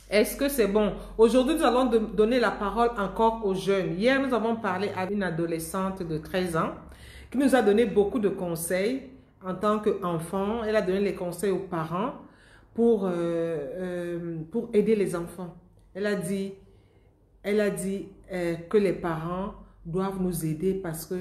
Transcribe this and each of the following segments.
Est-ce que c'est bon? Aujourd'hui, nous allons donner la parole encore aux jeunes. Hier, nous avons parlé à une adolescente de 13 ans qui nous a donné beaucoup de conseils en tant qu'enfant. Elle a donné les conseils aux parents pour aider les enfants. Elle a dit que les parents doivent nous aider parce que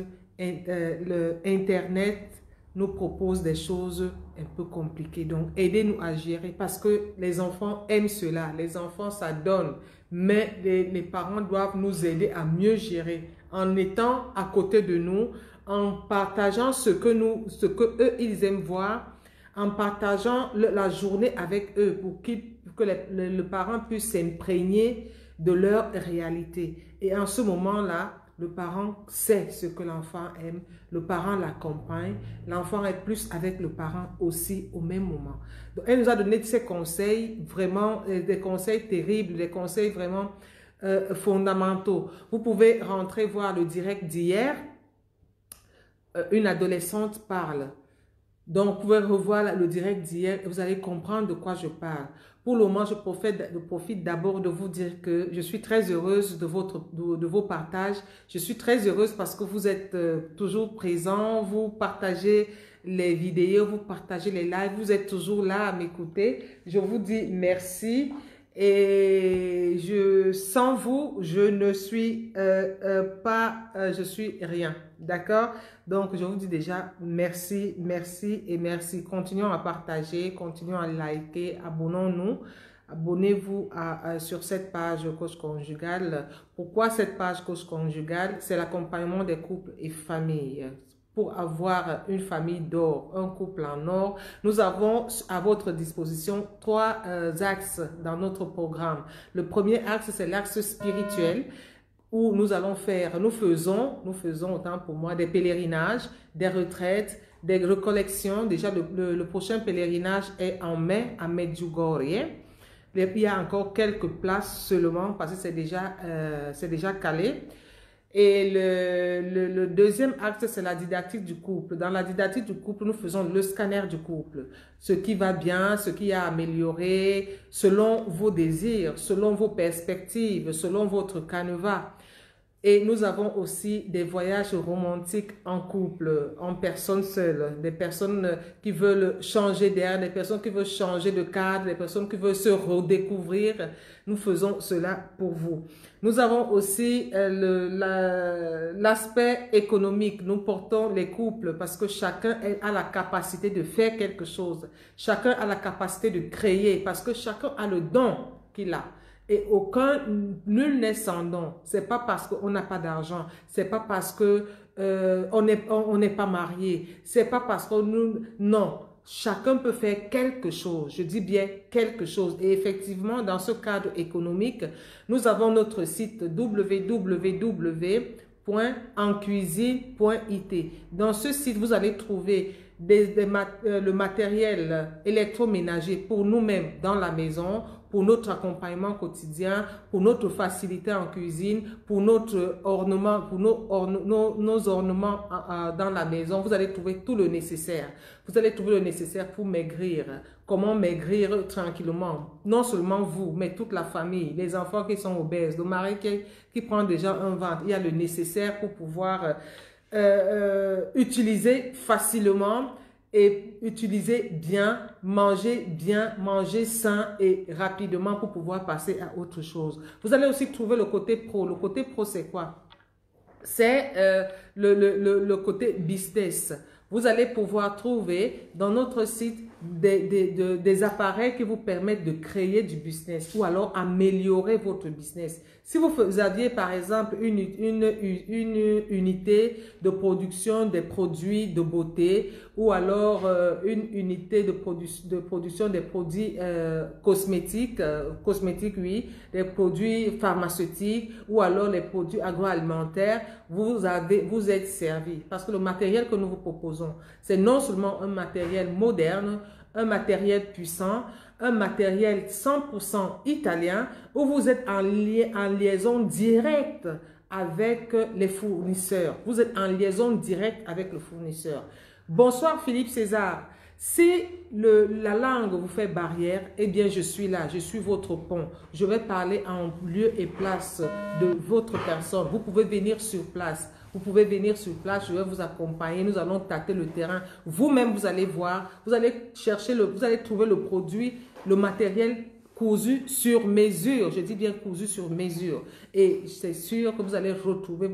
Internet nous propose des choses un peu compliquées. Donc, aidez-nous à gérer parce que les enfants aiment cela. Les enfants, ça donne. Mais les parents doivent nous aider à mieux gérer en étant à côté de nous, en partageant ce que eux, ils aiment voir, en partageant la journée avec eux pour que le parent puisse s'imprégner de leur réalité. Et en ce moment-là, le parent sait ce que l'enfant aime, le parent l'accompagne, l'enfant est plus avec le parent aussi au même moment. Donc, elle nous a donné ces conseils, vraiment des conseils terribles, des conseils vraiment fondamentaux. Vous pouvez rentrer voir le direct d'hier, une adolescente parle. Donc, vous pouvez revoir le direct d'hier et vous allez comprendre de quoi je parle. Pour le moment, je profite d'abord de vous dire que je suis très heureuse de vos partages. Je suis très heureuse parce que vous êtes toujours présents, vous partagez les vidéos, vous partagez les lives, vous êtes toujours là à m'écouter. Je vous dis merci. Et sans vous, je ne suis je suis rien. D'accord? Donc, je vous dis déjà merci, merci et merci. Continuons à partager, continuons à liker, abonnons-nous. Abonnez-vous sur cette page Coach Conjugal. Pourquoi cette page Coach Conjugal? C'est l'accompagnement des couples et familles. Pour avoir une famille d'or, un couple en or, nous avons à votre disposition trois axes dans notre programme. Le premier axe, c'est l'axe spirituel où nous faisons autant pour moi des pèlerinages, des retraites, des recollections. Déjà, le prochain pèlerinage est en mai à Medjugorje. Il y a encore quelques places seulement parce que c'est déjà calé. Et le deuxième acte, c'est la didactique du couple. Dans la didactique du couple, nous faisons le scanner du couple. Ce qui va bien, ce qui a amélioré, selon vos désirs, selon vos perspectives, selon votre canevas. Et nous avons aussi des voyages romantiques en couple, en personne seule, des personnes qui veulent changer d'air, des personnes qui veulent changer de cadre, des personnes qui veulent se redécouvrir. Nous faisons cela pour vous. Nous avons aussi l'aspect économique. Nous portons les couples parce que chacun a la capacité de faire quelque chose. Chacun a la capacité de créer parce que chacun a le don qu'il a. Et nul n'est sans don. C'est pas parce qu'on n'a pas d'argent, c'est pas parce que on n'est pas marié, c'est pas parce que non. Chacun peut faire quelque chose, je dis bien quelque chose. Et effectivement, dans ce cadre économique, nous avons notre site www.encuisine.it. Dans ce site, vous allez trouver le matériel électroménager pour nous-mêmes dans la maison, pour notre accompagnement quotidien, pour notre facilité en cuisine, pour notre ornement, pour nos ornements dans la maison. Vous allez trouver tout le nécessaire. Vous allez trouver le nécessaire pour maigrir. Comment maigrir tranquillement? Non seulement vous, mais toute la famille, les enfants qui sont obèses, le mari qui prend déjà un ventre. Il y a le nécessaire pour pouvoir utiliser facilement et utiliser bien, manger sain et rapidement pour pouvoir passer à autre chose. Vous allez aussi trouver le côté pro. Le côté pro, c'est quoi? C'est le côté business. Vous allez pouvoir trouver dans notre site des appareils qui vous permettent de créer du business ou alors améliorer votre business. Si vous aviez par exemple une unité de production des produits de beauté ou alors une unité de production des produits cosmétiques, oui, des produits pharmaceutiques ou alors les produits agroalimentaires, vous êtes servi. Parce que le matériel que nous vous proposons, c'est non seulement un matériel moderne, un matériel puissant, un matériel 100% italien où vous êtes en liaison directe avec les fournisseurs. Vous êtes en liaison directe avec le fournisseur. Bonsoir Philippe César. Si la langue vous fait barrière, eh bien, je suis là, je suis votre pont. Je vais parler en lieu et place de votre personne. Vous pouvez venir sur place. Vous pouvez venir sur place, je vais vous accompagner, nous allons tâter le terrain. Vous-même, vous allez voir, vous allez chercher, vous allez trouver le produit, le matériel cousu sur mesure. Je dis bien cousu sur mesure. Et c'est sûr que vous allez retrouver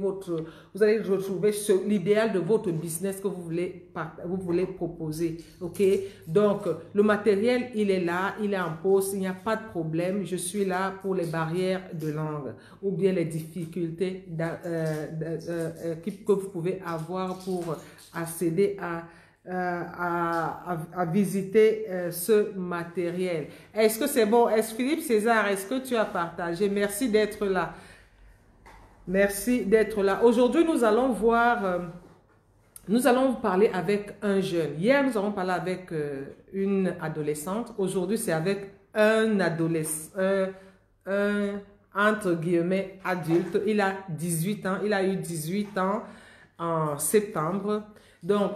l'idéal de votre business que vous voulez proposer. OK? Donc, le matériel, il est là, il est en pause, il n'y a pas de problème. Je suis là pour les barrières de langue ou bien les difficultés que vous pouvez avoir pour accéder à visiter ce matériel. Est-ce que c'est bon? Est-ce Philippe César, est-ce que tu as partagé? Merci d'être là. Merci d'être là. Aujourd'hui, nous allons voir, nous allons parler avec un jeune. Hier, nous avons parlé avec une adolescente. Aujourd'hui, c'est avec un adolescent, entre guillemets, adulte. Il a 18 ans. Il a eu 18 ans en septembre. Donc,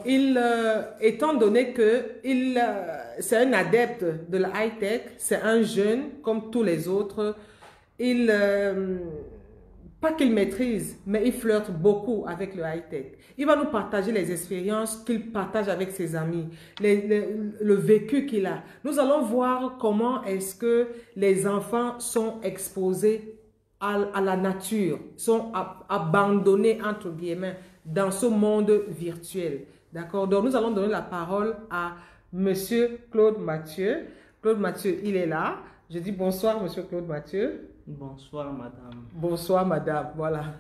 étant donné que c'est un adepte de la high-tech, c'est un jeune comme tous les autres, pas qu'il maîtrise, mais il flirte beaucoup avec le high-tech. Il va nous partager les expériences qu'il partage avec ses amis, le vécu qu'il a. Nous allons voir comment est-ce que les enfants sont exposés à la nature, sont abandonnés, entre guillemets, dans ce monde virtuel. D'accord? Donc, nous allons donner la parole à Monsieur Claude Mathieu. Claude Mathieu, il est là. Je dis bonsoir, Monsieur Claude Mathieu. Bonsoir, madame. Bonsoir, madame. Voilà.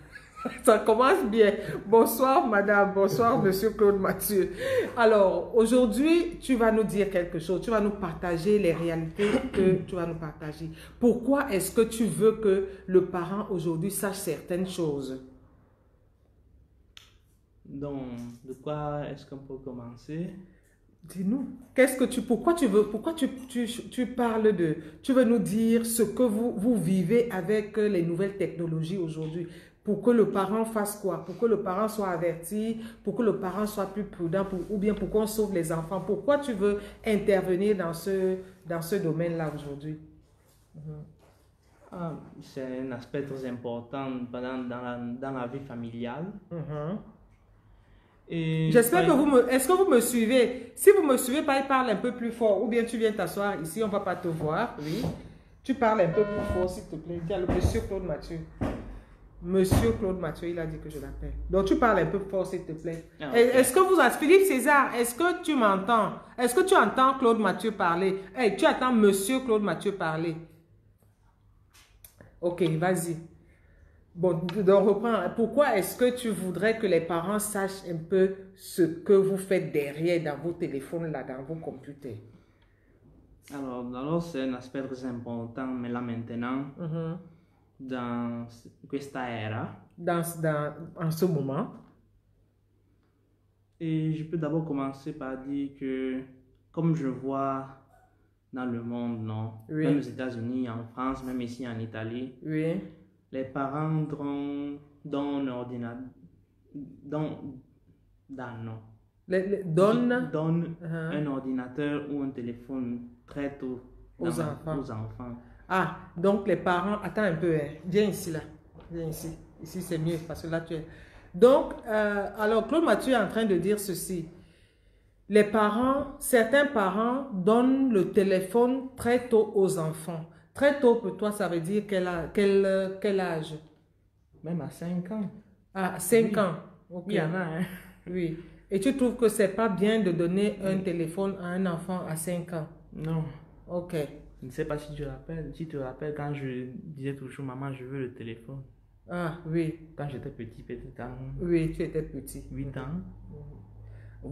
Ça commence bien. Bonsoir, madame. Bonsoir, Monsieur Claude Mathieu. Alors, aujourd'hui, tu vas nous dire quelque chose. Tu vas nous partager les réalités que tu vas nous partager. Pourquoi est-ce que tu veux que le parent aujourd'hui sache certaines choses? Donc, de quoi est-ce qu'on peut commencer? Dis-nous, pourquoi tu parles tu veux nous dire ce que vous vivez avec les nouvelles technologies aujourd'hui, pour que le parent fasse quoi? Pour que le parent soit averti, pour que le parent soit plus prudent, ou bien pour qu'on sauve les enfants. Pourquoi tu veux intervenir dans ce domaine-là aujourd'hui? C'est un aspect très important dans la vie familiale. J'espère que est-ce que vous me suivez? Si vous me suivez pas, il parle un peu plus fort. Ou bien tu viens t'asseoir ici, on ne va pas te voir. Oui. Tu parles un peu plus fort, s'il te plaît. Dis à Monsieur Claude Mathieu. Monsieur Claude Mathieu, il a dit que je l'appelle. Donc tu parles un peu fort, s'il te plaît. Okay. Est-ce que vous avez... Philippe César, est-ce que tu m'entends? Est-ce que tu entends Claude Mathieu parler? Hey, tu attends Monsieur Claude Mathieu parler. Ok, vas-y. Bon, donc reprends. Pourquoi est-ce que tu voudrais que les parents sachent un peu ce que vous faites derrière dans vos téléphones, là, dans vos computers? Alors c'est un aspect très important, mais là maintenant, dans questa era. En ce moment. Et je peux d'abord commencer par dire que, comme je vois dans le monde, non? Oui. Même aux États-Unis, en France, même ici en Italie. Oui. Les parents donnent un ordinateur, donnent un ordinateur ou un téléphone très tôt aux enfants. Ah, donc les parents, attends un peu, hein. Viens ici là, viens ici. Ici c'est mieux parce que là tu es... Donc, alors Claude Mathieu est en train de dire ceci. Certains parents donnent le téléphone très tôt aux enfants. Très tôt pour toi, ça veut dire quel âge? Même à 5 ans. Ah, 5 ans. Okay. Il y en a, hein? Oui. Et tu trouves que c'est pas bien de donner un téléphone à un enfant à 5 ans? Non. Ok. Je ne sais pas si tu te rappelles quand je disais toujours, maman, je veux le téléphone. Ah, oui. Quand j'étais petit, peut-être. Oui, tu étais petit. 8 ans.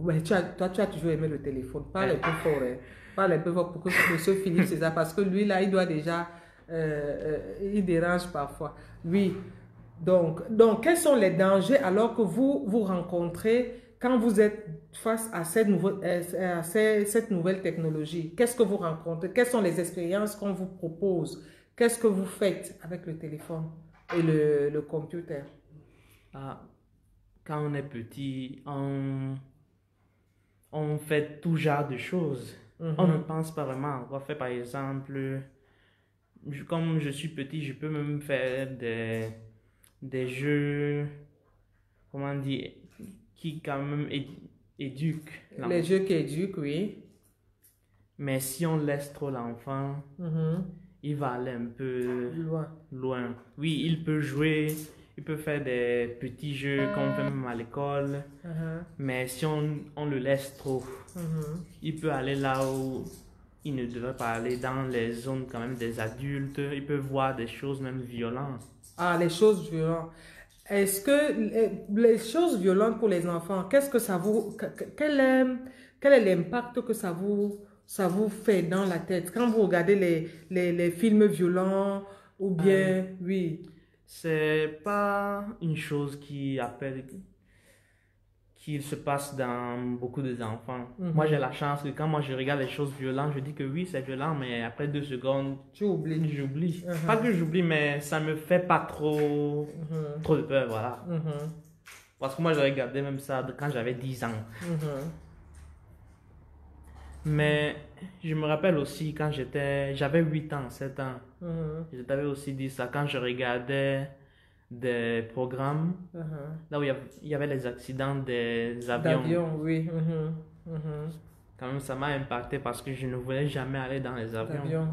Mais toi, tu as toujours aimé le téléphone. Parle un peu fort, hein. Parle un peu fort pour que M. Philippe César, parce que lui, là, il doit déjà... il dérange parfois. Oui. Donc, quels sont les dangers alors que vous rencontrez quand vous êtes face à cette nouvelle technologie? Qu'est-ce que vous rencontrez? Quelles sont les expériences qu'on vous propose? Qu'est-ce que vous faites avec le téléphone et le computer? Quand on est petit, on on fait tout genre de choses. On ne pense pas vraiment. On va faire par exemple, comme je suis petit, je peux même faire des jeux, comment dire, qui quand même éduquent l'enfant. Les jeux qui éduquent, oui. Mais si on laisse trop l'enfant, il va aller un peu loin. Oui, il peut jouer, il peut faire des petits jeux qu'on fait même à l'école. Mais si on le laisse trop, il peut aller là où il ne devrait pas aller, dans les zones quand même des adultes. Il peut voir des choses même violentes. Ah, les choses violentes. Est-ce que les choses violentes pour les enfants, qu'est-ce que ça vous... Quel est l'impact que ça vous fait dans la tête quand vous regardez les films violents ou bien... oui. C'est pas une chose qui se passe dans beaucoup d'enfants. Moi, j'ai la chance que quand moi je regarde les choses violentes, je dis que oui, c'est violent, mais après 2 secondes, j'oublie. Pas que j'oublie, mais ça me fait pas trop de peur, voilà. Parce que moi, j'ai regardé même ça quand j'avais 10 ans. Mais je me rappelle aussi quand j'avais 8 ans, 7 ans. Je t'avais aussi dit ça quand je regardais des programmes là où il y avait les accidents des avions. D'avion, oui. Quand même, ça m'a impacté parce que je ne voulais jamais aller dans les avions.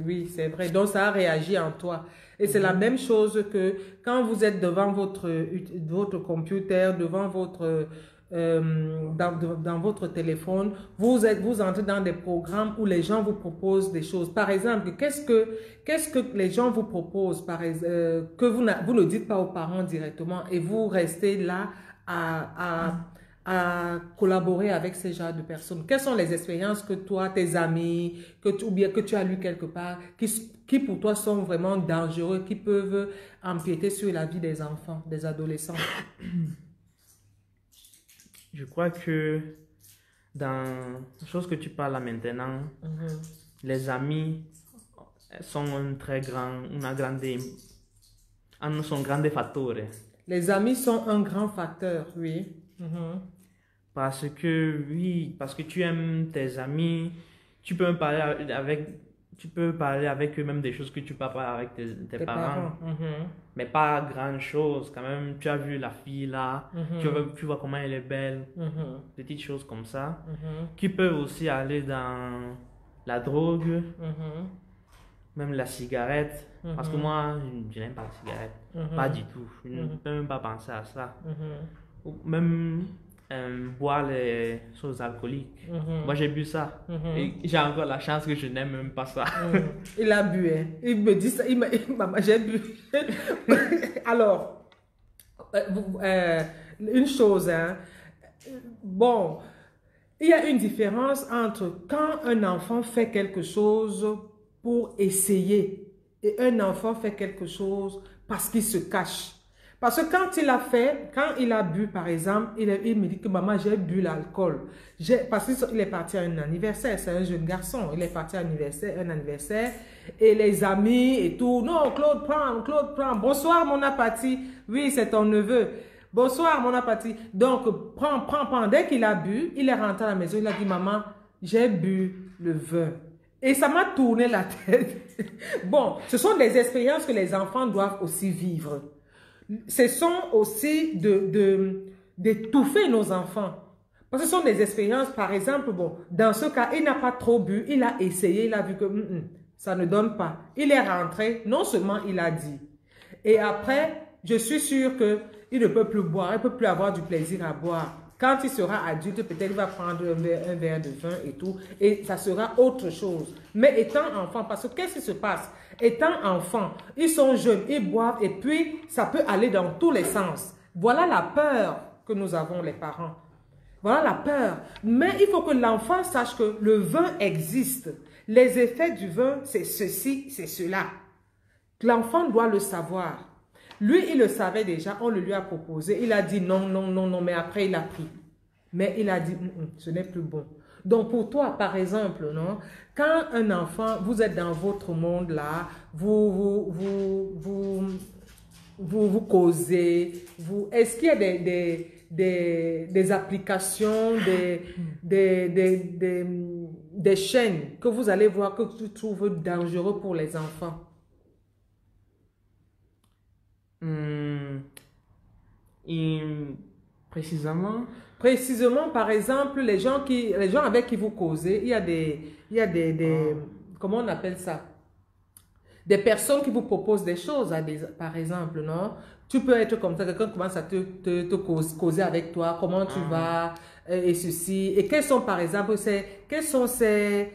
Oui, c'est vrai. Donc, ça a réagi en toi. Et c'est la même chose que quand vous êtes devant votre computer, devant votre... dans votre téléphone, vous entrez dans des programmes où les gens vous proposent des choses. Par exemple, qu'est-ce que les gens vous proposent que vous ne dites pas aux parents directement et vous restez là à collaborer avec ces genres de personnes? Quelles sont les expériences que toi, tes amis, ou bien que tu as lu quelque part, qui pour toi sont vraiment dangereux, qui peuvent empiéter sur la vie des enfants, des adolescents? Je crois que dans la chose que tu parles là maintenant, les amis sont sont grands facteurs. Les amis sont un grand facteur, oui. Parce que tu aimes tes amis, tu peux parler avec eux même des choses que tu peux parler avec tes parents. Mais pas grand chose quand même. Tu as vu la fille là, tu vois comment elle est belle, petites choses comme ça, qui peuvent aussi aller dans la drogue, même la cigarette. Parce que moi, je n'aime pas la cigarette, pas du tout. Je ne peux même pas penser à ça. Ou même boire les choses alcooliques. Moi, j'ai bu ça. Et j'ai encore la chance que je n'aime même pas ça. Il a bu, hein. Il me dit ça. Maman, j'ai bu. Alors, une chose, hein. Bon, il y a une différence entre quand un enfant fait quelque chose pour essayer et un enfant fait quelque chose parce qu'il se cache. Parce que quand il a bu, par exemple, il me dit que maman, j'ai bu l'alcool. Parce qu'il est parti à un anniversaire, c'est un jeune garçon. Il est parti à un anniversaire et les amis et tout. Non, Claude, prends. Bonsoir, mon apathy. Oui, c'est ton neveu. Bonsoir, mon apathy. Donc, prends. Dès qu'il a bu, il est rentré à la maison. Il a dit, maman, j'ai bu le vin. Et ça m'a tourné la tête. Bon, ce sont des expériences que les enfants doivent aussi vivre. Ce sont aussi d'étouffer nos enfants. Parce que ce sont des expériences, par exemple, bon, dans ce cas, il n'a pas trop bu, il a essayé, il a vu que ça ne donne pas. Il est rentré, non seulement il a dit. Et après, je suis sûre qu'il ne peut plus boire, il ne peut plus avoir du plaisir à boire. Quand il sera adulte, peut-être il va prendre un verre de vin et tout, et ça sera autre chose. Mais étant enfant, parce que qu'est-ce qui se passe? Étant enfant, ils sont jeunes, ils boivent, et puis ça peut aller dans tous les sens. Voilà la peur que nous avons les parents. Voilà la peur. Mais il faut que l'enfant sache que le vin existe. Les effets du vin, c'est ceci, c'est cela. L'enfant doit le savoir. Lui, il le savait déjà, on le lui a proposé. Il a dit non, mais après il a pris. Mais il a dit, ce n'est plus bon. Donc pour toi, par exemple, non, quand un enfant, vous êtes dans votre monde là, vous causez, est-ce qu'il y a des applications, des chaînes que vous allez voir que tu trouves dangereux pour les enfants? Et précisément? Précisément, par exemple, les gens avec qui vous causez, il y a comment on appelle ça? Des personnes qui vous proposent des choses, par exemple, non? Tu peux être comme ça, quelqu'un commence à te causer avec toi, comment tu vas, et ceci. Et quelles sont, par exemple, quelles sont ces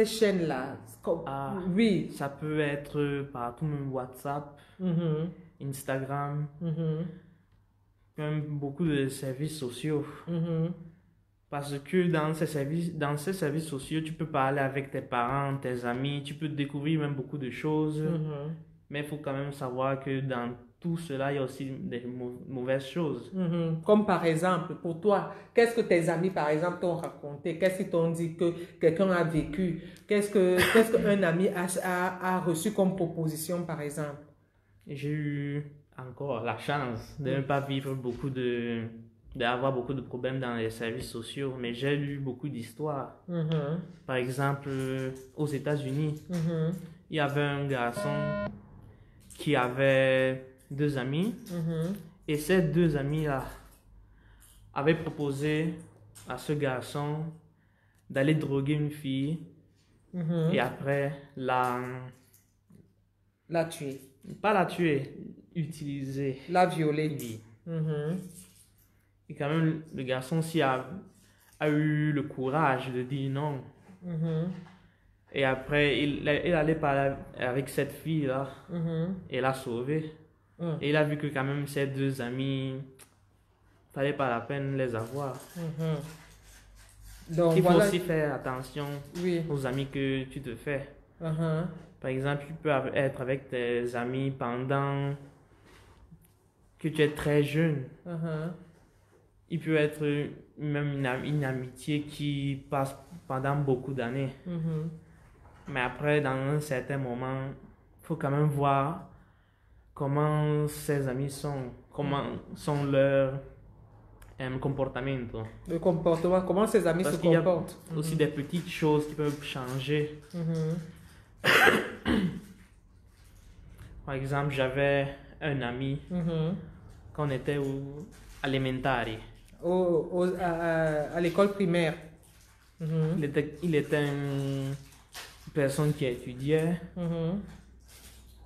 chaînes-là? Oui. Ça peut être partout, même WhatsApp, Instagram, même beaucoup de services sociaux. Parce que dans ces services sociaux, tu peux parler avec tes parents, tes amis, tu peux découvrir même beaucoup de choses. Mais il faut quand même savoir que dans tout cela, il y a aussi des mauvaises choses. Comme par exemple, pour toi, qu'est-ce que tes amis, par exemple, t'ont raconté? Qu'est-ce qu'ils t'ont dit que quelqu'un a vécu? Qu'est-ce qu'un ami a reçu comme proposition, par exemple? J'ai eu encore la chance de ne pas vivre d'avoir beaucoup de problèmes dans les services sociaux, mais j'ai lu beaucoup d'histoires. Par exemple, aux États-Unis, il y avait un garçon qui avait 2 amis, et ces 2 amis-là avaient proposé à ce garçon d'aller droguer une fille et après la tuer. Pas la tuer, utiliser. La violer. Oui. Et quand même, le garçon aussi a eu le courage de dire non. Et après, il allait parler avec cette fille-là et l'a sauvée. Et il a vu que quand même, ces 2 amis, fallait pas la peine les avoir. Donc, il faut aussi faire attention aux amis que tu te fais. Par exemple, tu peux être avec tes amis pendant que tu es très jeune. Il peut être même une amitié qui passe pendant beaucoup d'années. Mais après, dans un certain moment, il faut quand même voir comment ces amis sont, comment sont leurs comportements. Le comportement, comment ces amis se comportent. Il y a aussi des petites choses qui peuvent changer. Par exemple, j'avais un ami quand on était à l'élémentaire. À l'école primaire. Il était une personne qui étudiait.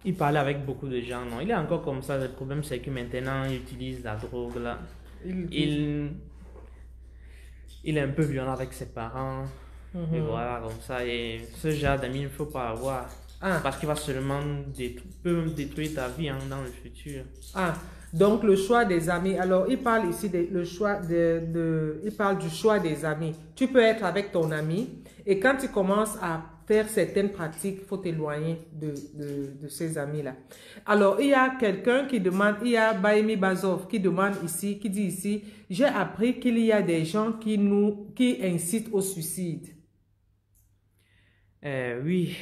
Il parlait avec beaucoup de gens. Non, il est encore comme ça. Le problème, c'est que maintenant, il utilise la drogue. Là. Il est un peu violent avec ses parents. Et voilà, comme ça. Et ce genre d'amis, il ne faut pas avoir. Parce qu'il va seulement détruire ta vie dans le futur. Donc le choix des amis. Alors, il parle ici il parle du choix des amis. Tu peux être avec ton ami et quand tu commences à faire certaines pratiques, il faut t'éloigner de ces amis-là. Alors, il y a quelqu'un qui demande, il y a Baemi Bazov qui demande ici, qui dit ici, j'ai appris qu'il y a des gens qui incitent au suicide. Oui.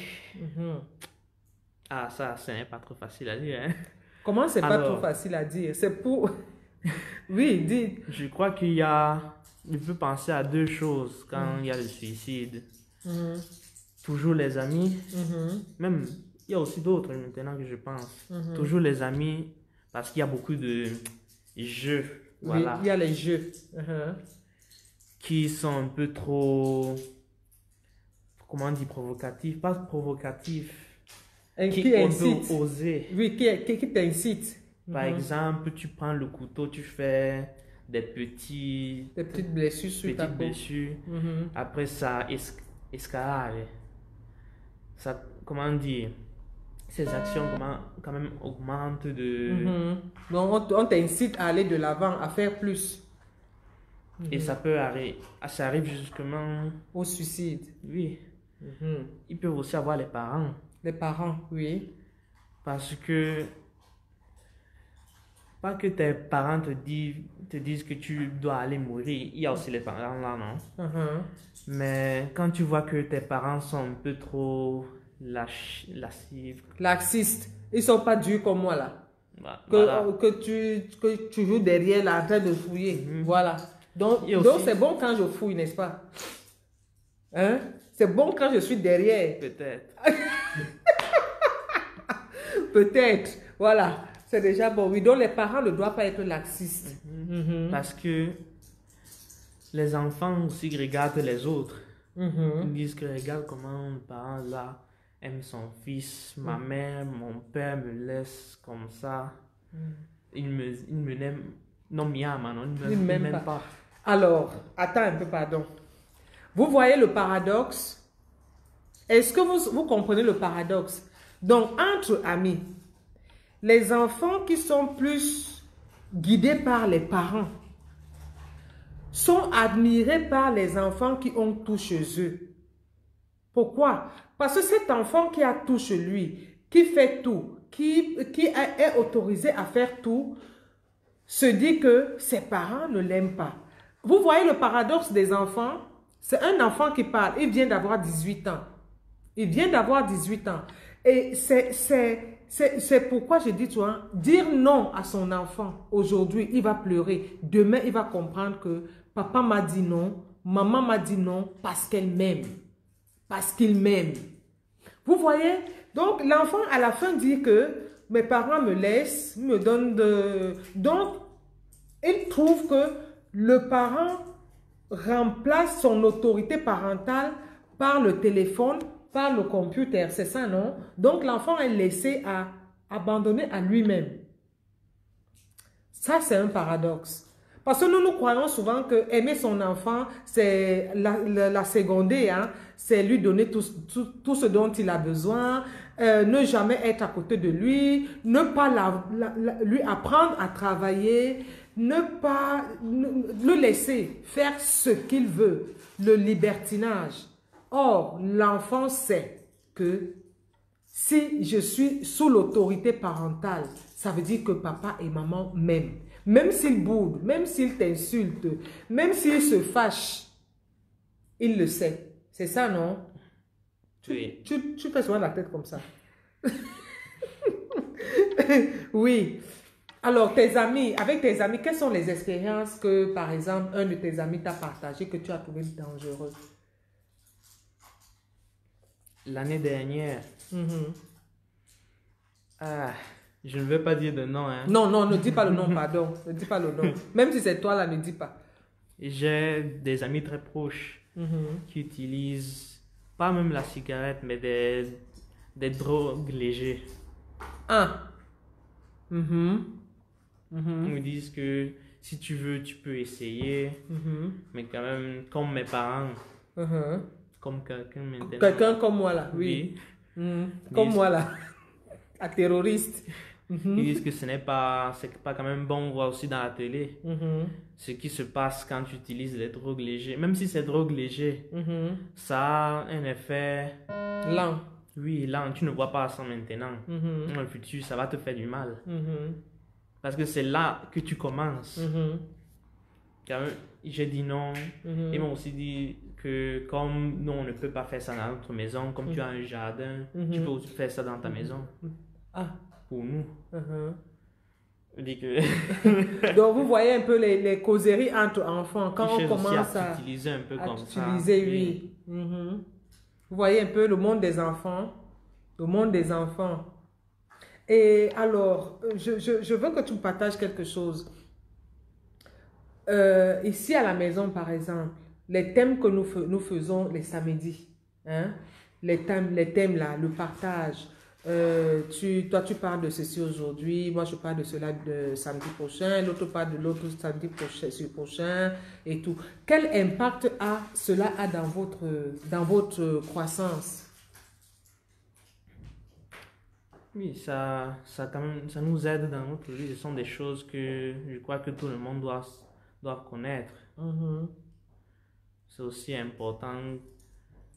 Ça, ce n'est pas trop facile à dire. Comment c'est pas trop facile à dire? C'est pour... Oui, dis. Je crois qu'il peut penser à 2 choses quand il y a le suicide. Toujours les amis. Même, il y a aussi d'autres maintenant que je pense. Toujours les amis, parce qu'il y a beaucoup de jeux. Voilà. Oui, il y a les jeux. Qui sont un peu trop... Comment on dit provocatifs? Pas provocatifs. Qui incite. Oser. Oui, qui t'incite. Par exemple, tu prends le couteau, tu fais des petites blessures sur ta peau. Après ça escalade. Ça, comment dire, ces actions quand même augmentent de... Donc on t'incite à aller de l'avant, à faire plus. Et ça arrive justement au suicide. Oui. Ils peuvent aussi avoir les parents. Les parents, oui. Parce que pas que tes parents te disent que tu dois aller mourir. Il y a aussi les parents là, non? Mais quand tu vois que tes parents sont un peu trop laxistes. Laxistes. Ils sont pas durs comme moi là. Voilà. Que tu joues derrière là en train de fouiller. Voilà. Donc c'est bon quand je fouille, n'est-ce pas? Hein? C'est bon quand je suis derrière. Peut-être. Peut-être. Voilà. C'est déjà bon. Oui, donc les parents ne doivent pas être laxistes. Parce que les enfants aussi regardent les autres. Ils disent que regarde comment le parent là aime son fils, ma mère, mon père me laisse comme ça. Il me n'aime. Non, Miyama, non, il ne m'aime pas. Alors, attends un peu, pardon. Vous voyez le paradoxe? Est-ce que vous comprenez le paradoxe? Donc, entre amis, les enfants qui sont plus guidés par les parents sont admirés par les enfants qui ont tout chez eux. Pourquoi? Parce que cet enfant qui a tout chez lui, qui fait tout, qui est autorisé à faire tout, se dit que ses parents ne l'aiment pas. Vous voyez le paradoxe des enfants? C'est un enfant qui parle, il vient d'avoir 18 ans. Il vient d'avoir 18 ans. Et c'est pourquoi je dis, tu vois, dire non à son enfant, aujourd'hui, il va pleurer. Demain, il va comprendre que papa m'a dit non, maman m'a dit non parce qu'elle m'aime. Parce qu'il m'aime. Vous voyez? Donc, l'enfant, à la fin, dit que mes parents me laissent, me donnent de... Donc, il trouve que le parent remplace son autorité parentale par le téléphone, par le computer. C'est ça, non? Donc, l'enfant est laissé à abandonner à lui-même. Ça, c'est un paradoxe. Parce que nous croyons souvent que aimer son enfant, c'est la seconder, hein? C'est lui donner tout ce dont il a besoin, ne jamais être à côté de lui, ne pas lui apprendre à travailler, ne pas le laisser faire ce qu'il veut, le libertinage. Or, l'enfant sait que si je suis sous l'autorité parentale, ça veut dire que papa et maman m'aiment. Même s'ils boudent, même s'ils t'insultent, même s'ils se fâchent, il le sait. C'est ça, non? Oui. Tu fais souvent la tête comme ça. Oui. Alors, tes amis, avec tes amis, quelles sont les expériences que, par exemple, un de tes amis t'a partagé que tu as trouvé dangereux? L'année dernière, je ne veux pas dire de nom. Hein. Non, ne dis pas le nom, pardon. Ne dis pas le nom. Même si c'est toi là, ne dis pas. J'ai des amis très proches qui utilisent, pas même la cigarette, mais des drogues légères. Ils me disent que si tu veux, tu peux essayer. Mais quand même, comme mes parents, comme quelqu'un maintenant. Quelqu'un comme moi là, oui. Comme moi là, un terroriste. Ils disent que c'est pas quand même bon. On voit aussi dans la télé ce qui se passe quand tu utilises les drogues légères. Même si c'est drogue légère, ça a un effet lent. Oui, lent. Tu ne vois pas ça maintenant. Dans le futur, ça va te faire du mal. Parce que c'est là que tu commences. J'ai dit non. Ils m'ont aussi dit que comme nous, on ne peut pas faire ça dans notre maison, comme tu as un jardin, tu peux aussi faire ça dans ta maison. Pour nous. Je dis que... Donc, vous voyez un peu les causeries entre enfants. Quand on commence à utiliser un peu comme ça. Oui. Vous voyez un peu le monde des enfants. Le monde des enfants. Et alors, je veux que tu me partages quelque chose. Ici à la maison, par exemple, les thèmes que nous faisons les samedis, hein? Les thèmes là, le partage. Toi, tu parles de ceci aujourd'hui, moi, je parle de cela de samedi prochain, l'autre parle de l'autre samedi prochain et tout. Quel impact cela a dans votre croissance? Oui, ça nous aide dans notre vie. Ce sont des choses que je crois que tout le monde doit connaître. C'est aussi important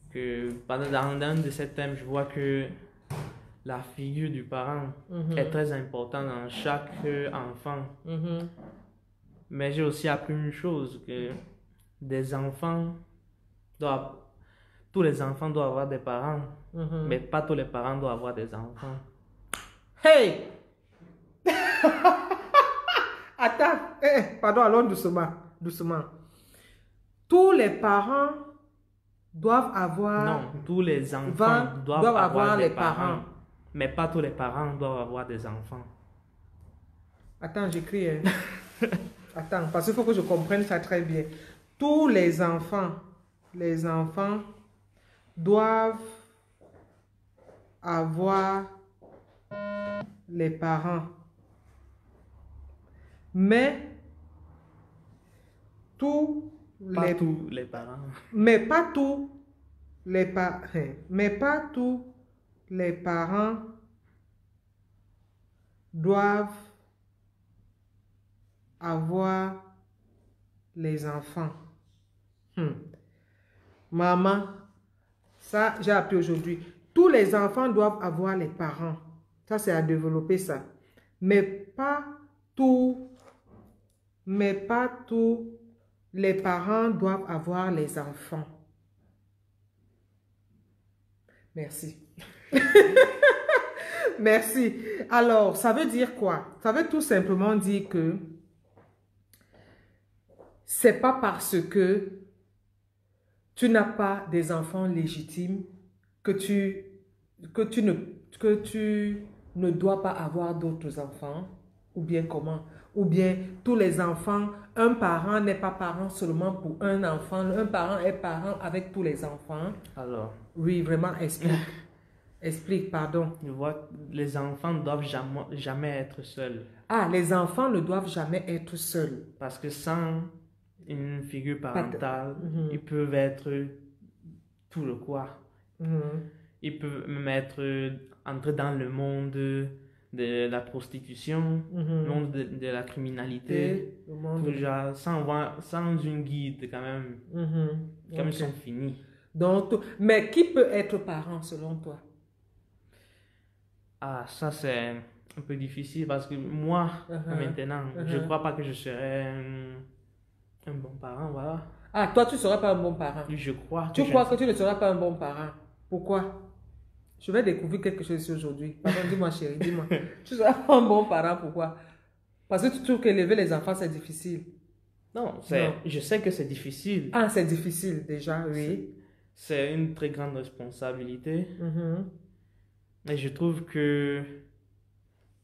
que dans un de ces thèmes, je vois que la figure du parent est très importante dans chaque enfant. Mais j'ai aussi appris une chose, que tous les enfants doivent avoir des parents, mais pas tous les parents doivent avoir des enfants. Hey! Attends, pardon, allons doucement, doucement. Tous les parents doivent avoir... Non, tous les enfants doivent avoir les des parents. Mais pas tous les parents doivent avoir des enfants. Attends, j'écris. Hein. Attends, parce qu'il faut que je comprenne ça très bien. Tous les enfants doivent avoir les parents. Mais tous les parents. Mais pas tous les parents. Mais pas tous les parents doivent avoir les enfants. Maman, ça j'ai appris aujourd'hui. Tous les enfants doivent avoir les parents. Ça c'est à développer ça. Mais pas tous les parents doivent avoir les enfants. Merci. Merci. Alors, ça veut dire quoi? Ça veut tout simplement dire que c'est pas parce que tu n'as pas des enfants légitimes que tu ne dois pas avoir d'autres enfants, ou bien comment? Ou bien tous les enfants, un parent n'est pas parent seulement pour un enfant, un parent est parent avec tous les enfants. Alors? Oui, vraiment, explique. Explique, pardon. Je vois que les enfants ne doivent jamais être seuls. Ah, les enfants ne doivent jamais être seuls. Parce que sans une figure parentale, ils peuvent être tout le quoi. Ils peuvent même entrer dans le monde de la prostitution, le monde de la criminalité, sans une guide quand même. Comme ils sont finis. Donc, mais qui peut être parent selon toi? Ah, ça c'est un peu difficile parce que moi, maintenant, je ne crois pas que je serais un bon parent, voilà. Ah, toi, tu ne seras pas un bon parent? Je crois. Tu crois que tu ne seras pas un bon parent? Pourquoi? Je vais découvrir quelque chose ici aujourd'hui. Pardon, dis-moi chérie, dis-moi. Tu ne seras pas un bon parent, pourquoi? Parce que tu trouves qu'élever les enfants, c'est difficile. Non, je sais que c'est difficile. Ah, c'est difficile déjà, oui. C'est une très grande responsabilité. Et je trouve que,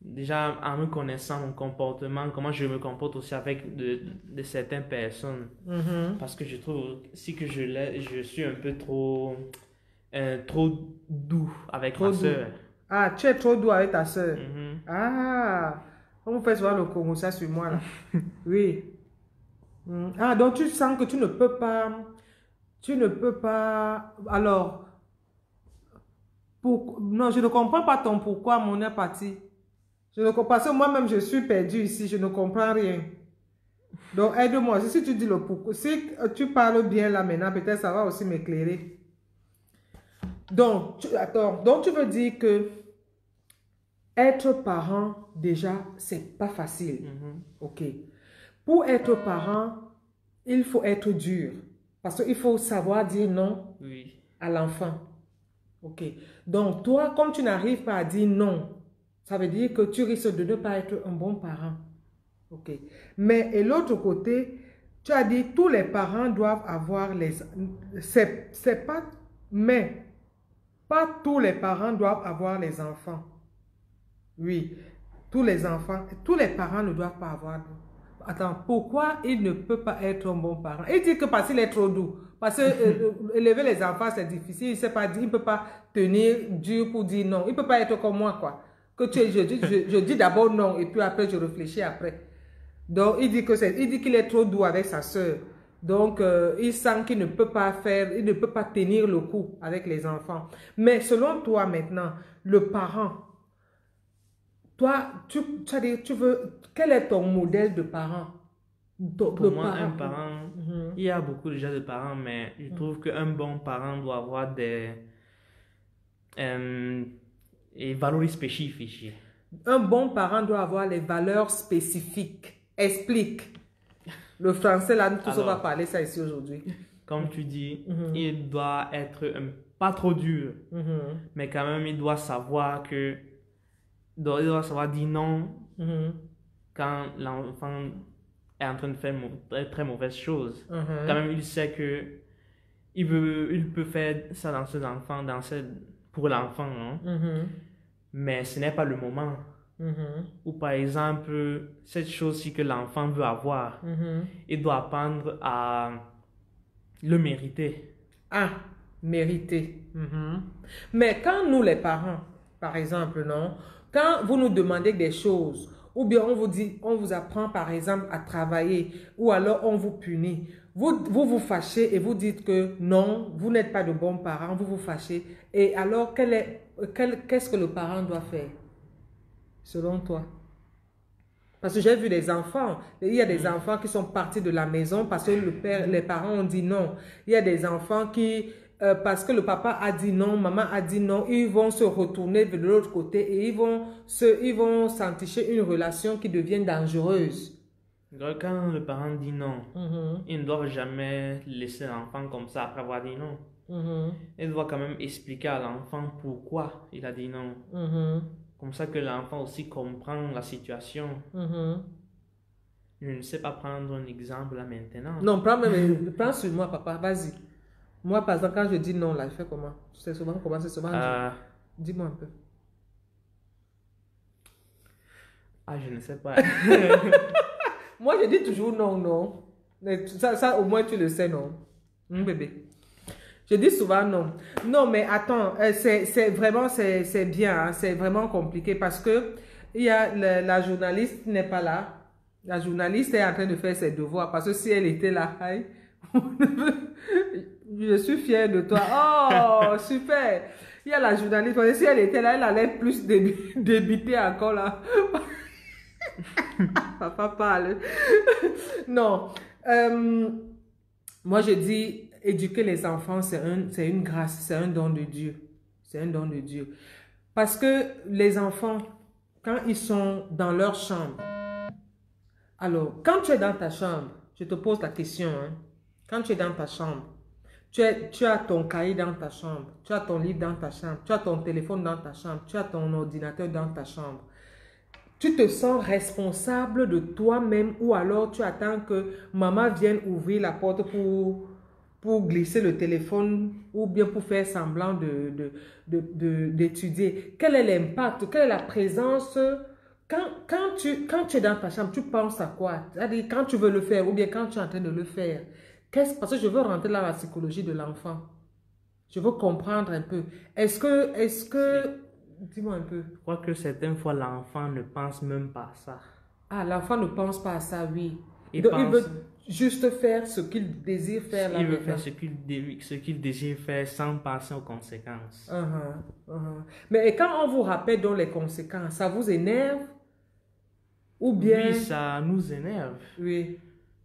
déjà, en me connaissant mon comportement, comment je me comporte aussi avec de certaines personnes. Parce que je trouve aussi que je suis un peu trop doux avec ma soeur. Ah, tu es trop doux avec ta soeur. Ah, on vous fait souvent le Congo, ça sur moi là. Oui. Ah, donc tu sens que tu ne peux pas, alors, non, je ne comprends pas ton pourquoi mon est parti. Je ne comprends, parce que moi-même je suis perdu ici, je ne comprends rien. Donc aide-moi, si tu dis le pourquoi, si tu parles bien là maintenant, peut-être ça va aussi m'éclairer. Donc, donc tu veux dire que être parent, déjà, c'est pas facile. Ok. Pour être parent, il faut être dur. Parce qu'il faut savoir dire non à l'enfant. Ok. Donc, toi, comme tu n'arrives pas à dire non, ça veut dire que tu risques de ne pas être un bon parent. Ok. Mais, et l'autre côté, tu as dit tous les parents doivent avoir les... C'est pas... Mais, pas tous les parents doivent avoir les enfants. Oui. Tous les enfants, tous les parents ne doivent pas avoir... Attends, pourquoi il ne peut pas être un bon parent? Il dit que parce qu'il est trop doux. Parce que élever les enfants, c'est difficile. Il ne peut pas tenir dur pour dire non. Il ne peut pas être comme moi, quoi. Que je dis d'abord non et puis après je réfléchis après. Donc, il dit qu'il est trop doux avec sa soeur. Donc, il sent qu'il ne peut pas il ne peut pas tenir le coup avec les enfants. Mais selon toi maintenant, le parent, toi, quel est ton modèle de parent? Pour moi, un parent, il y a beaucoup déjà de parents, mais je trouve qu'un bon parent doit avoir des valeurs spécifiques. Un bon parent doit avoir les valeurs spécifiques. Explique. Le français, là, tout ça va parler ça ici aujourd'hui. Comme tu dis, il doit être pas trop dur, mais quand même, il doit savoir que il doit savoir dire non quand l'enfant est en train de faire très, très mauvaise chose. Quand même, il sait que il peut faire ça dans ses enfants, pour l'enfant, hein? Mais ce n'est pas le moment. Ou par exemple, cette chose-ci que l'enfant veut avoir, il doit apprendre à le mériter. Ah, mériter. Mais quand nous les parents, par exemple, non, quand vous nous demandez des choses, ou bien on vous dit, on vous apprend par exemple à travailler, ou alors on vous punit, vous fâchez et vous dites que non, vous n'êtes pas de bons parents, vous vous fâchez. Et alors, qu'est-ce que le parent doit faire, selon toi? Parce que j'ai vu des enfants, il y a des enfants qui sont partis de la maison parce que les parents ont dit non. Il y a des enfants qui, parce que le papa a dit non, maman a dit non, ils vont se retourner de l'autre côté et ils vont s'enticher une relation qui devient dangereuse. Quand le parent dit non, il ne doit jamais laisser l'enfant comme ça après avoir dit non. Il doit quand même expliquer à l'enfant pourquoi il a dit non. Comme ça que l'enfant aussi comprend la situation. Je ne sais pas prendre un exemple là maintenant. Non, prends sur moi, papa, vas-y. Moi, par exemple, quand je dis non, là, je fais comment? C'est souvent comment? C'est souvent. Dis-moi un peu. Ah, je ne sais pas. Moi, je dis toujours non, non. Mais ça, au moins, tu le sais, non? Bébé. Je dis souvent non. Non, mais attends, c'est vraiment, c'est bien, hein, c'est vraiment compliqué parce que il y a la journaliste n'est pas là. La journaliste est en train de faire ses devoirs parce que si elle était là, je suis fière de toi. Oh, super. Il y a la journaliste, parce que si elle était là, elle allait plus débiter encore là. Papa parle. Non. Moi, je dis, éduquer les enfants, c'est une grâce, c'est un don de Dieu. C'est un don de Dieu. Parce que les enfants, quand ils sont dans leur chambre, alors, quand tu es dans ta chambre, je te pose la question, hein, quand tu es dans ta chambre, tu as ton cahier dans ta chambre, tu as ton livre dans ta chambre, tu as ton téléphone dans ta chambre, tu as ton ordinateur dans ta chambre. Tu te sens responsable de toi-même ou alors tu attends que maman vienne ouvrir la porte pour glisser le téléphone ou bien pour faire semblant d'étudier. Quel est l'impact? Quelle est la présence? Quand tu es dans ta chambre, tu penses à quoi? C'est-à-dire quand tu veux le faire ou bien quand tu es en train de le faire. Parce que je veux rentrer dans la psychologie de l'enfant. Je veux comprendre un peu. Est-ce que dis-moi un peu. Je crois que certaines fois, l'enfant ne pense même pas à ça. Ah, l'enfant ne pense pas à ça, oui. Il veut juste faire ce qu'il désire faire là. Il veut faire ce qu'il désire faire sans penser aux conséquences. Mais quand on vous rappelle donc les conséquences, ça vous énerve? Ou bien... Oui, ça nous énerve. Oui.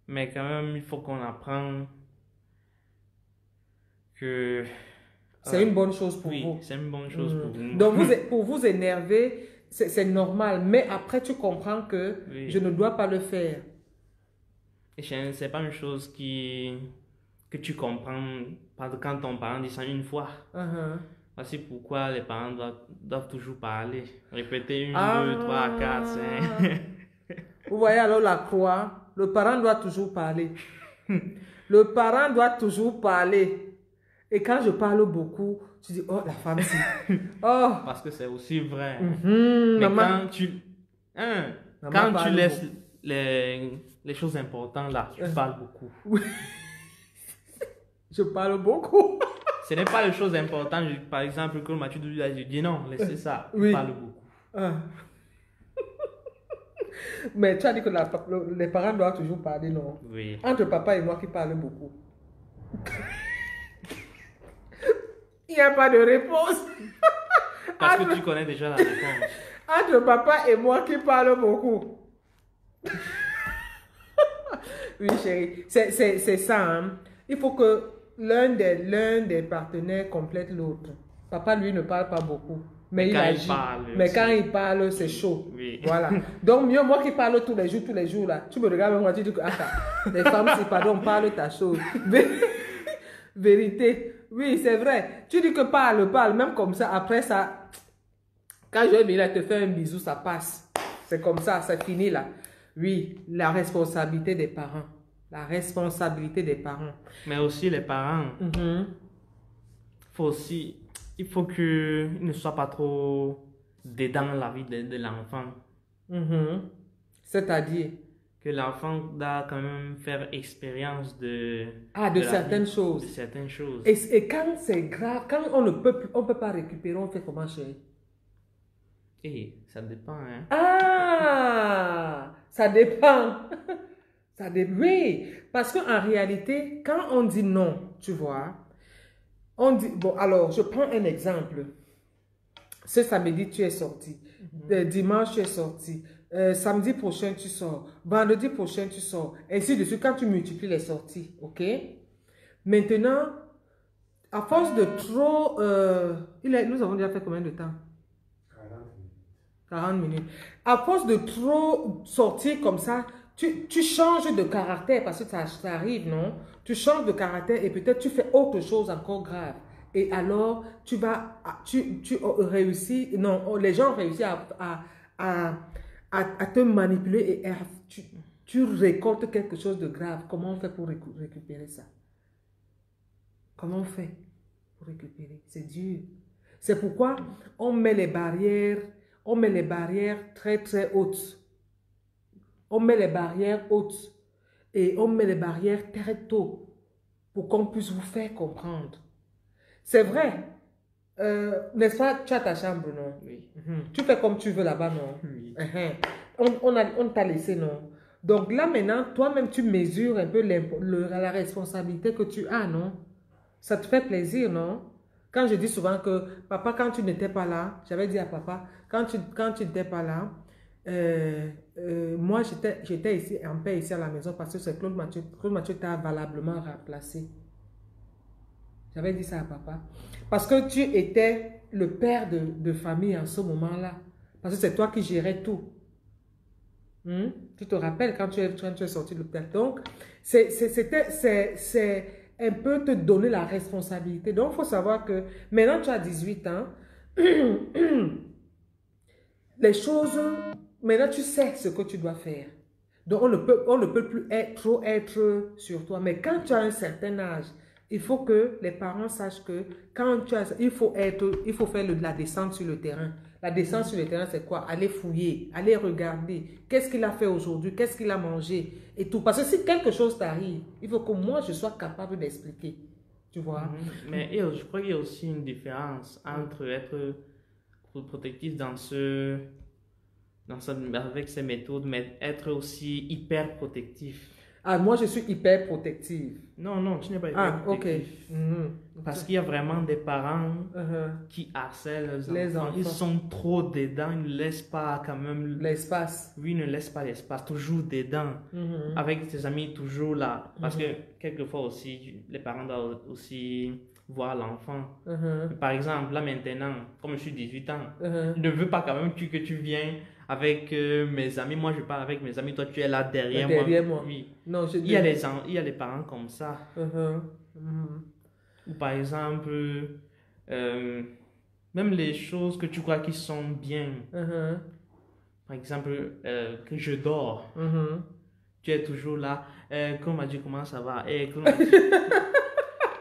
Mais quand même, il faut qu'on apprenne que... C'est une bonne chose pour vous. Oui, c'est une bonne chose pour nous. Donc, pour vous énerver, c'est normal. Mais après, tu comprends que je ne dois pas le faire. Et c'est pas une chose que tu comprends quand ton parent dit ça une fois. Voici pourquoi les parents doivent toujours parler. Répéter 1, 2, 3, 4, 5. Vous voyez alors la croix. Le parent doit toujours parler. Le parent doit toujours parler. Et quand je parle beaucoup, tu dis, oh, la femme, c'est... Oh. Parce que c'est aussi vrai. Mais maman, quand tu laisses les choses importantes là, tu parles beaucoup. Oui. Je parle beaucoup. Ce n'est pas les choses importantes. Par exemple, comme Mathieu je dis non, laissez ça. Je parle beaucoup. Mais tu as dit que les parents doivent toujours parler, non? Oui. Entre papa et moi qui parle beaucoup. Il n'y a pas de réponse. Parce que tu connais déjà la réponse. Entre papa et moi qui parle beaucoup. Oui, chérie. C'est ça. Hein? Il faut que l'un des partenaires complète l'autre. Papa, lui, ne parle pas beaucoup. Mais il agit. Mais quand il parle, c'est chaud. Oui. Voilà. Donc, mieux moi qui parle tous les jours, là. Tu me regardes, moi, tu dis que les femmes, si pardon, parle ta chose. Vérité. Oui, c'est vrai. Tu dis que parle, même comme ça. Après ça, Quand je vais venir là, te faire un bisou, ça passe. C'est comme ça, c'est fini là. Oui, la responsabilité des parents. La responsabilité des parents. Mais aussi les parents. Il faut qu'ils ne soient pas trop dedans la vie de l'enfant. C'est-à-dire? Que l'enfant doit quand même faire expérience de certaines choses. De certaines choses. Et quand c'est grave, quand on peut pas récupérer, on fait comment, chérie? Ça dépend, hein. Ah, ça dépend. Oui, parce qu'en réalité, quand on dit non, tu vois, on dit, bon, alors, je prends un exemple. Ce samedi, tu es sorti. Dimanche, tu es sorti. Samedi prochain, tu sors. Vendredi prochain, tu sors. Ainsi de suite, quand tu multiplies les sorties, ok? Maintenant, à force de trop... nous avons déjà fait combien de temps? 40 minutes. À force de trop sortir comme ça, tu changes de caractère parce que ça arrive, non? Tu changes de caractère et peut-être tu fais autre chose encore grave. Et alors, tu réussis, non, les gens réussissent à te manipuler et tu récoltes quelque chose de grave. Comment on fait pour récupérer ça? Comment on fait pour récupérer? C'est dur. C'est pourquoi on met les barrières très très hautes. On met les barrières hautes et on met les barrières très tôt pour qu'on puisse vous faire comprendre. C'est vrai. N'est-ce pas, tu as ta chambre, non? Oui. Tu fais comme tu veux là-bas, non? Oui. On t'a laissé, non? Donc là, maintenant, toi-même, tu mesures un peu la responsabilité que tu as, non? Ça te fait plaisir, non? Quand je dis souvent que, papa, quand tu n'étais pas là, j'avais dit à papa, quand tu n'étais pas là, moi, j'étais ici, en paix ici à la maison parce que c'est Claude Mathieu. Claude Mathieu t'a valablement remplacé. J'avais dit ça à papa. Parce que tu étais le père de famille en ce moment-là. Parce que c'est toi qui gérais tout. Tu te rappelles quand tu es sorti de l'hôpital. Donc, c'est un peu te donner la responsabilité. Donc, il faut savoir que maintenant, tu as 18 ans. Les choses, maintenant, tu sais ce que tu dois faire. Donc, on ne peut plus trop être sur toi. Mais quand tu as un certain âge, il faut que les parents sachent que quand il faut faire la descente sur le terrain. La descente sur le terrain, c'est quoi? Aller fouiller, aller regarder. Qu'est-ce qu'il a fait aujourd'hui? Qu'est-ce qu'il a mangé? Et tout. Parce que si quelque chose t'arrive, il faut que moi, je sois capable d'expliquer. Tu vois? Mais je crois qu'il y a aussi une différence entre être protectif avec ces méthodes, mais être aussi hyper protectif. Ah, moi, je suis hyper protective. Non, tu n'es pas hyper protectif. Ok. Parce qu'il y a vraiment des parents qui harcèlent les enfants. Ils sont trop dedans, ils ne laissent pas quand même... L'espace. Oui, ils ne laissent pas l'espace, toujours dedans. Avec tes amis, toujours là. Parce que quelquefois aussi, les parents doivent aussi voir l'enfant. Par exemple, là maintenant, comme je suis 18 ans, je ne veux pas quand même que tu viennes avec mes amis. Moi, je parle avec mes amis. Toi, tu es là derrière moi. Oui. Non, il y a les parents comme ça. Ou par exemple, même les choses que tu crois qui sont bien. Par exemple, que je dors. Tu es toujours là. Comment dit, comment ça va?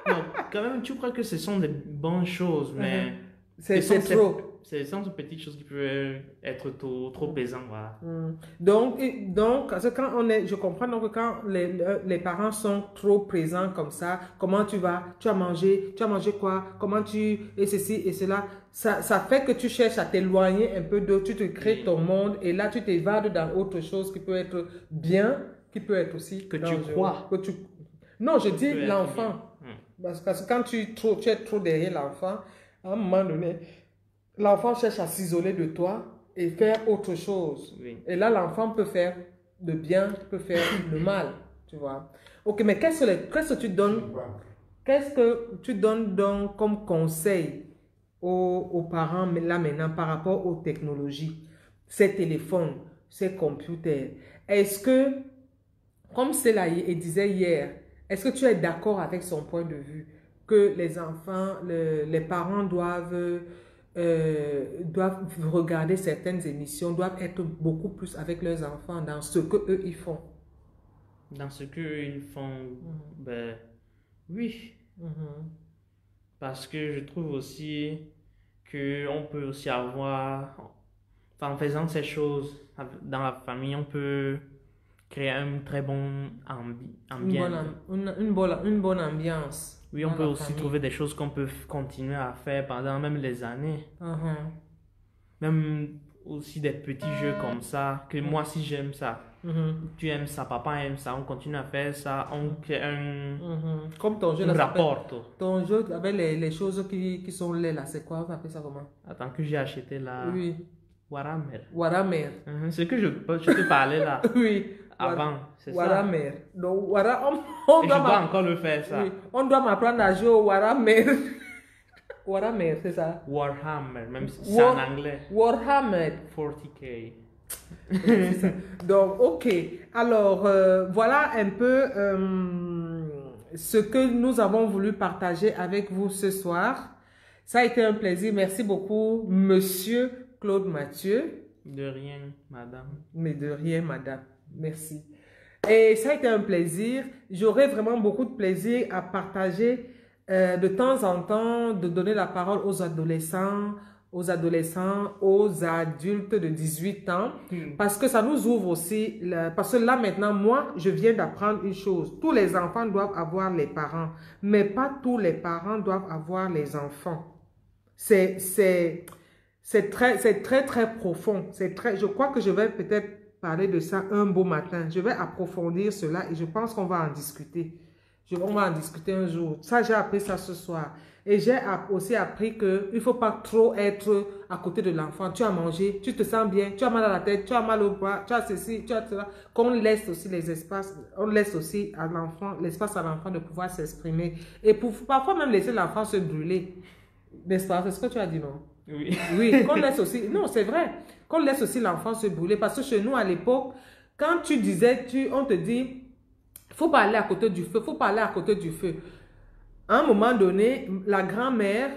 Non, quand même, tu crois que ce sont des bonnes choses, mais... C'est trop. C'est de petites choses qui peuvent être trop pesantes, voilà. Donc, parce que je comprends donc que quand les parents sont trop présents comme ça, comment tu vas, tu as mangé quoi, et ceci et cela, ça fait que tu cherches à t'éloigner un peu tu te crées ton monde et là tu t'évades dans autre chose qui peut être bien, qui peut être aussi que tu crois. Non, je dis l'enfant. Parce que quand tu es trop derrière l'enfant, à un moment donné, l'enfant cherche à s'isoler de toi et faire autre chose. Oui. Et là, l'enfant peut faire le bien, peut faire le mal, tu vois. Ok, mais qu'est-ce que tu donnes donc comme conseil aux parents là maintenant par rapport aux technologies, ces téléphones, ces computers? Est-ce que, comme cela disait hier, est-ce que tu es d'accord avec son point de vue que les enfants, les parents doivent doivent regarder certaines émissions, doivent être beaucoup plus avec leurs enfants dans ce que eux ils font. Dans ce qu'ils font, ben oui. Parce que je trouve aussi qu'on peut aussi avoir, enfin, en faisant ces choses dans la famille, on peut créer un très bon ambiance. Une bonne ambiance. Oui, on peut aussi trouver des choses qu'on peut continuer à faire pendant même les années. Même aussi des petits jeux comme ça, que moi si j'aime ça. Tu aimes ça, papa aime ça, on continue à faire ça, on crée comme ton jeu, un rapport. Ton jeu avec les choses qui sont là, c'est quoi? On appelle ça comment? Attends, que j'ai acheté là. Oui. Waramer. Waramer. Ce que je te parlais là. Oui. Avant, c'est ça. Waramer. Donc, Et je dois encore le faire ça. Oui. On doit m'apprendre à jouer au Waramer. Waramer, c'est ça? Warhammer, même si c'est en anglais. Warhammer. 40K. Donc, ok. Alors, voilà un peu ce que nous avons voulu partager avec vous ce soir. Ça a été un plaisir. Merci beaucoup, Monsieur Claude Mathieu. De rien, madame. Mais de rien, madame. Merci. Et ça a été un plaisir. J'aurais vraiment beaucoup de plaisir à partager de temps en temps, de donner la parole aux adolescents, aux adultes de 18 ans, parce que ça nous ouvre aussi, parce que là maintenant, moi, je viens d'apprendre une chose, tous les enfants doivent avoir les parents, mais pas tous les parents doivent avoir les enfants. C'est très profond, je crois que je vais peut-être parler de ça un beau matin, je vais approfondir cela et je pense qu'on va en discuter. On va en discuter un jour. Ça, j'ai appris ça ce soir. Et j'ai aussi appris qu'il ne faut pas trop être à côté de l'enfant. Tu as mangé, tu te sens bien, tu as mal à la tête, tu as mal au bras, tu as ceci, tu as cela. Qu'on laisse aussi les espaces, on laisse aussi à l'enfant, l'espace à l'enfant de pouvoir s'exprimer. Et parfois même laisser l'enfant se brûler. N'est-ce pas? C'est ce que tu as dit, non? Oui. Oui, qu'on laisse aussi, non, c'est vrai, qu'on laisse aussi l'enfant se brûler. Parce que chez nous, à l'époque, quand tu disais, on te dit, faut pas aller à côté du feu, faut pas aller à côté du feu. À un moment donné, la grand-mère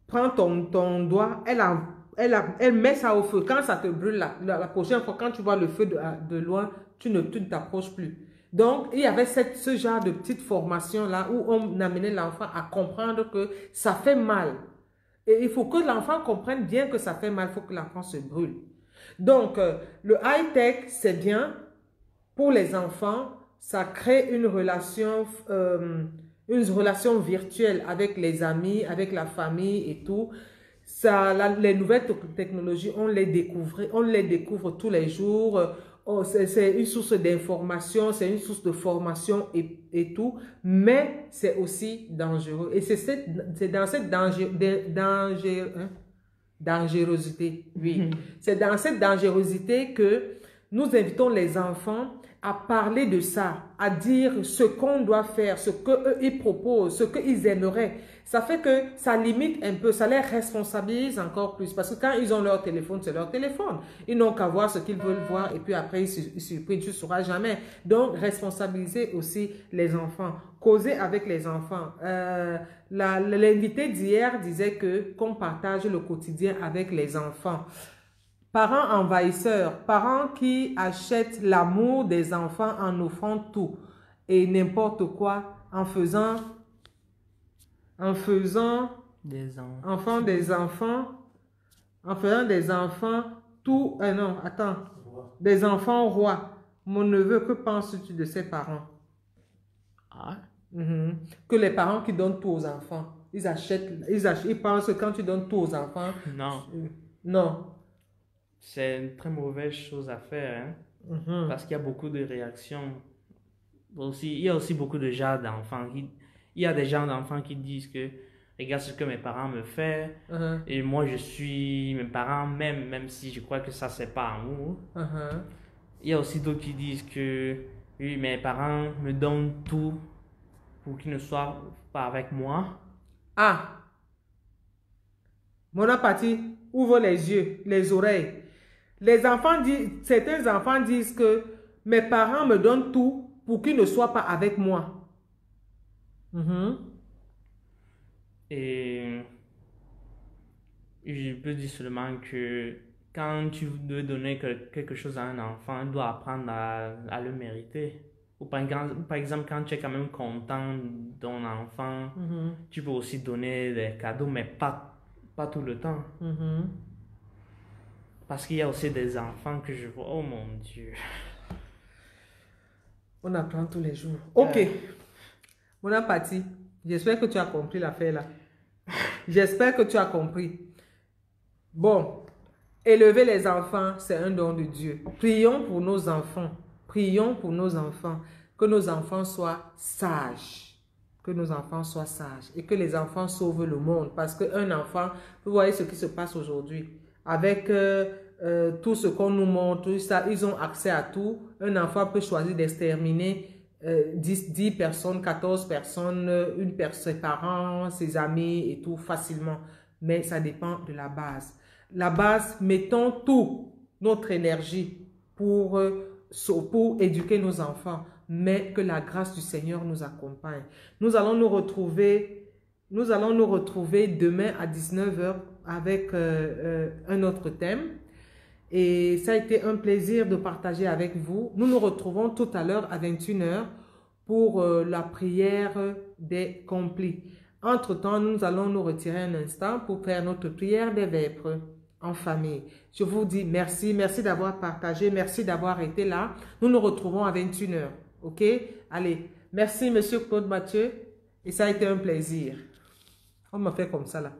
prend ton doigt, elle met ça au feu. Quand ça te brûle, la prochaine fois, quand tu vois le feu de loin, tu ne t'approches plus. Donc, il y avait ce genre de petite formation-là où on amenait l'enfant à comprendre que ça fait mal. Et il faut que l'enfant comprenne bien que ça fait mal, il faut que l'enfant se brûle. Donc, le high-tech, c'est bien pour les enfants. Ça crée une relation virtuelle avec les amis, avec la famille et tout. Les nouvelles technologies, on les découvre tous les jours. C'est une source d'information, c'est une source de formation et tout. Mais c'est aussi dangereux. Et c'est dans cette dangerosité. Oui. C'est dans cette dangerosité que nous invitons les enfants à parler de ça, à dire ce qu'on doit faire, ce qu'eux ils proposent, ce qu'ils aimeraient. Ça fait que ça limite un peu, ça les responsabilise encore plus. Parce que quand ils ont leur téléphone, c'est leur téléphone. Ils n'ont qu'à voir ce qu'ils veulent voir et puis après ils surprennent, tu ne sauras jamais. Donc, responsabiliser aussi les enfants, causer avec les enfants. L'invité d'hier disait qu'on partage le quotidien avec les enfants. Parents envahisseurs, parents qui achètent l'amour des enfants en offrant tout et n'importe quoi, en faisant des enfants rois. Mon neveu, que penses-tu de ces parents? Que les parents qui donnent tout aux enfants, ils pensent que quand tu donnes tout aux enfants, non. C'est une très mauvaise chose à faire, hein? Parce qu'il y a beaucoup de réactions. Il y a aussi beaucoup de genres d'enfants. Il y a des gens d'enfants qui disent que regarde ce que mes parents me font et moi je suis mes parents même si je crois que ça c'est pas amour. Il y a aussi d'autres qui disent que oui, mes parents me donnent tout pour qu'ils ne soient pas avec moi. Ah! Mon apati, ouvre les yeux, les oreilles. Certains enfants disent que mes parents me donnent tout pour qu'ils ne soient pas avec moi. Et je peux dire seulement que quand tu veux donner quelque chose à un enfant, il doit apprendre à le mériter. Ou par exemple, quand tu es quand même content de ton enfant, tu peux aussi donner des cadeaux, mais pas tout le temps. Parce qu'il y a aussi des enfants que je vois, oh mon Dieu. On apprend tous les jours. Ok. On a parti. J'espère que tu as compris l'affaire là. J'espère que tu as compris. Bon, élever les enfants, c'est un don de Dieu. Prions pour nos enfants. Prions pour nos enfants. Que nos enfants soient sages. Que nos enfants soient sages. Et que les enfants sauvent le monde. Parce qu'un enfant, vous voyez ce qui se passe aujourd'hui. Avec tout ce qu'on nous montre, ça, ils ont accès à tout. Un enfant peut choisir d'exterminer 10 personnes, 14 personnes, ses parents, ses amis et tout facilement. Mais ça dépend de la base. La base, mettons toute notre énergie pour éduquer nos enfants, mais que la grâce du Seigneur nous accompagne. Nous allons nous retrouver demain à 19 h avec un autre thème. Et ça a été un plaisir de partager avec vous. Nous nous retrouvons tout à l'heure à 21 h pour la prière des complis. Entre-temps, nous allons nous retirer un instant pour faire notre prière des vêpres en famille. Je vous dis merci. Merci d'avoir partagé. Merci d'avoir été là. Nous nous retrouvons à 21 h. OK? Allez. Merci, Monsieur Claude Mathieu. Et ça a été un plaisir. On me fait comme ça là.